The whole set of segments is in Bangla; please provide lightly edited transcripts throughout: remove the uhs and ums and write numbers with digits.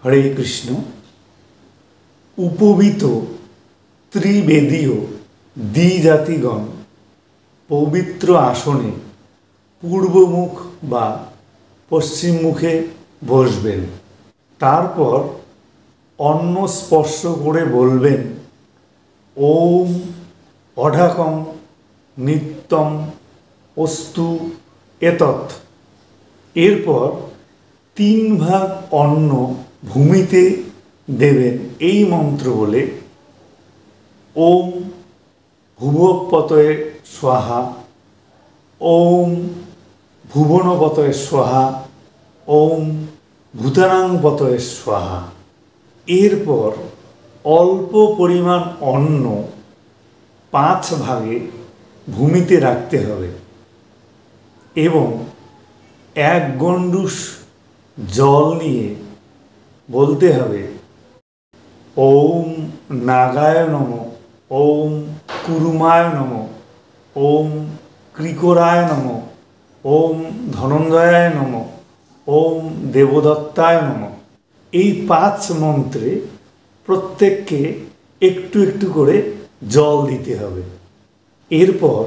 হরে কৃষ্ণ। উপবীত ত্রিবেদীয় দ্বিজাতিগণ পবিত্র আসনে পূর্বমুখ বা পশ্চিম মুখে বসবেন। তারপর অন্ন স্পর্শ করে বলবেন, ওম অঢাকং নিত্যম অস্তু এতৎ। এরপর 3 ভাগ অন্ন ভূমিতে দেবেন এই মন্ত্র বলে, ওম ভুবপতয়ে স্বাহা, ওম ভুবনপতয়ে স্বাহা, ওম ভূতানাং পতয়ে স্বাহা। এরপর অল্প পরিমাণ অন্ন 5 ভাগে ভূমিতে রাখতে হবে এবং 1 গণ্ডূষ জল নিয়ে বলতে হবে, ওম নাগায় নমঃ, ওম কুরুমায় নমঃ, ওম কৃকরায় নমঃ, ওম ধনঞ্জয়ায় নমঃ, ওম দেবদত্তায় নমঃ। এই 5 মন্ত্রে প্রত্যেককে একটু একটু করে জল দিতে হবে। এরপর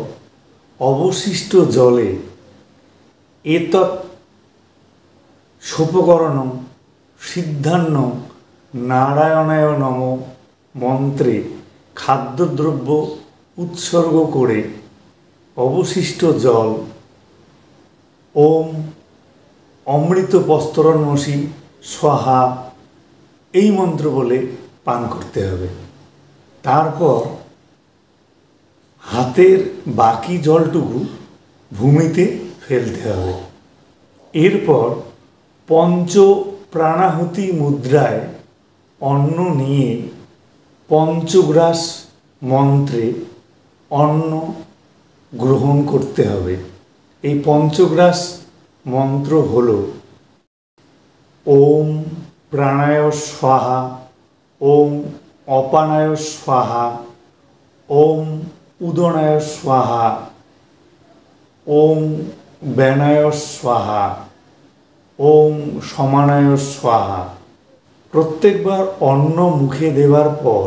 অবশিষ্ট জলে এতৎ সোপকরণং সিদ্ধান্নং নারায়ণায় নমঃ মন্ত্রে খাদ্যদ্রব্য উৎসর্গ করে অবশিষ্ট জল ওম অমৃত পস্তরন্মসি স্বাহা এই মন্ত্র বলে পান করতে হবে। তারপর হাতের বাকি জলটুকু ভূমিতে ফেলতে হবে। এরপর পঞ্চ প্রাণাহুতি মুদ্রায় অন্ন নিয়ে পঞ্চগ্রাস মন্ত্রে অন্ন গ্রহণ করতে হবে। এই পঞ্চগ্রাস মন্ত্র হল ওম প্রাণায় স্বাহা, ওম অপানায় স্বাহা, ওম উদনায় স্বাহা, ওম ব্যানায় স্বাহা, ওম সমানায় স্বাহা। প্রত্যেকবার অন্ন মুখে দেওয়ার পর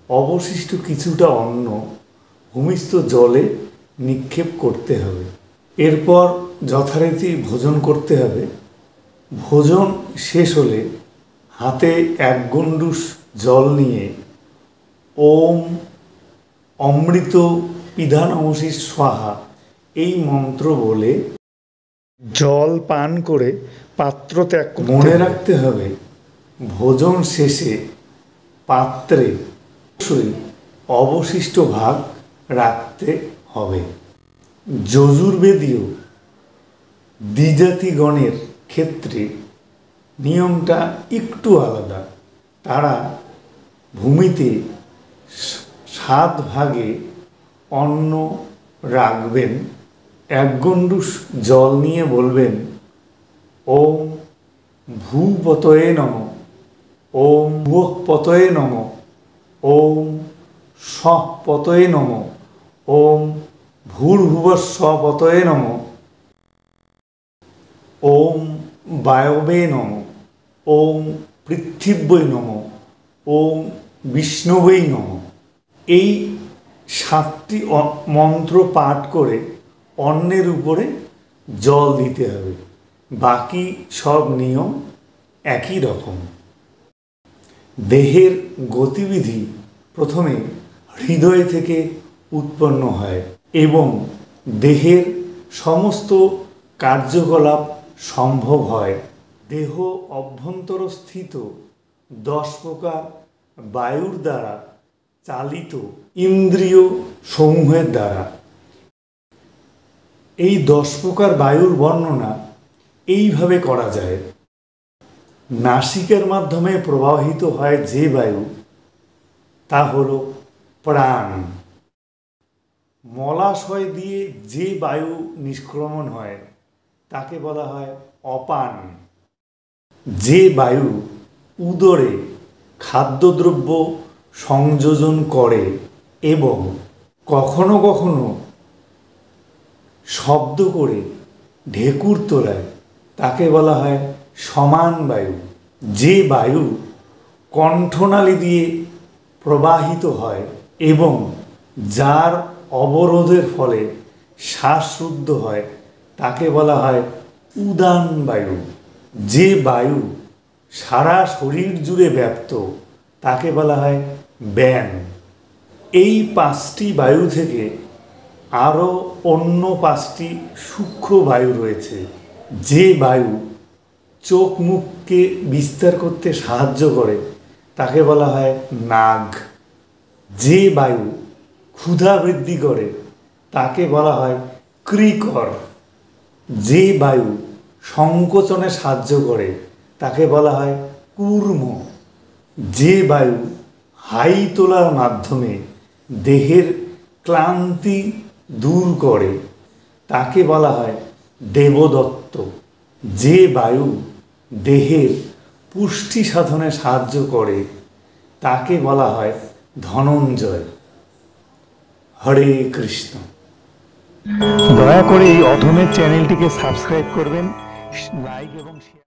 অবশিষ্ট কিছুটা অন্ন ভূমিস্থ জলে নিক্ষেপ করতে হবে। এরপর যথারীতি ভোজন করতে হবে। ভোজন শেষ হলে হাতে 1 গণ্ডূষ জল নিয়ে ওম অমৃত পিধানমসি স্বাহা এই মন্ত্র বলে জল পান করে পাত্র ত্যাগ করতে হবে। মনে রাখতে হবে, ভোজন শেষে পাত্রে অবশ্যই অবশিষ্ট ভাগ রাখতে হবে। যজুর্বেদীয় দ্বিজাতিগণের ক্ষেত্রে নিয়মটা একটু আলাদা। তারা ভূমিতে 7 ভাগে অন্ন রাখবেন। 1 গণ্ডূষ জল নিয়ে বলবেন, ওম ভূপতয়ে নমঃ, ওম ভুবপতয়ে নমঃ, ওম স্বপতয়ে নমঃ, ওম ভূর্ভুবস্বপতয়ে নমঃ, ওম বায়বে নমঃ, ওম পৃথিব্যৈ নমঃ, ওম বিষ্ণুবৈ নমঃ। এই 7টি মন্ত্র পাঠ করে অন্নের উপরে জল দিতে হবে। বাকি সব নিয়ম একই রকম। দেহের গতিবিধি প্রথমে হৃদয় থেকে উৎপন্ন হয় এবং দেহের সমস্ত কার্যকলাপ সম্ভব হয় দেহ অভ্যন্তরস্থিত 10 প্রকার বায়ুর দ্বারা চালিত ইন্দ্রিয় সমূহের দ্বারা। এই 10 প্রকার বায়ুর বর্ণনা এইভাবে করা যায়। নাসিকার মাধ্যমে প্রবাহিত হয় যে বায়ু, তা হল প্রাণ। মলাশয় দিয়ে যে বায়ু নিষ্ক্রমণ হয় তাকে বলা হয় অপান। যে বায়ু উদরে খাদ্যদ্রব্য সংযোজন করে এবং কখনো কখনো শব্দ করে ঢেকুর তোলায় তাকে বলা হয় সমান বায়ু। যে বায়ু কণ্ঠনালী দিয়ে প্রবাহিত হয় এবং যার অবরোধের ফলে শ্বাসরুদ্ধ হয় তাকে বলা হয় উদান বায়ু। যে বায়ু সারা শরীর জুড়ে ব্যাপ্ত তাকে বলা হয় ব্যান। এই 5টি বায়ু থেকে আরও অন্য 5টি সূক্ষ্ম বায়ু রয়েছে। যে বায়ু চোখ মুখকে বিস্তার করতে সাহায্য করে তাকে বলা হয় নাগ। যে বায়ু ক্ষুধা বৃদ্ধি করে তাকে বলা হয় ক্রিকর। যে বায়ু সংকোচনে সাহায্য করে তাকে বলা হয় কূর্ম। যে বায়ু হাই তোলার মাধ্যমে দেহের ক্লান্তি দূর করে তাকে বলা হয় দেবদত্ত। যে বায়ু দেহের পুষ্টি সাধনে সাহায্য করে তাকে বলা হয় ধনঞ্জয়। হরে কৃষ্ণ। দয়া করে এই অধমের চ্যানেলটিকে সাবস্ক্রাইব করবেন, লাইক এবং শেয়ার।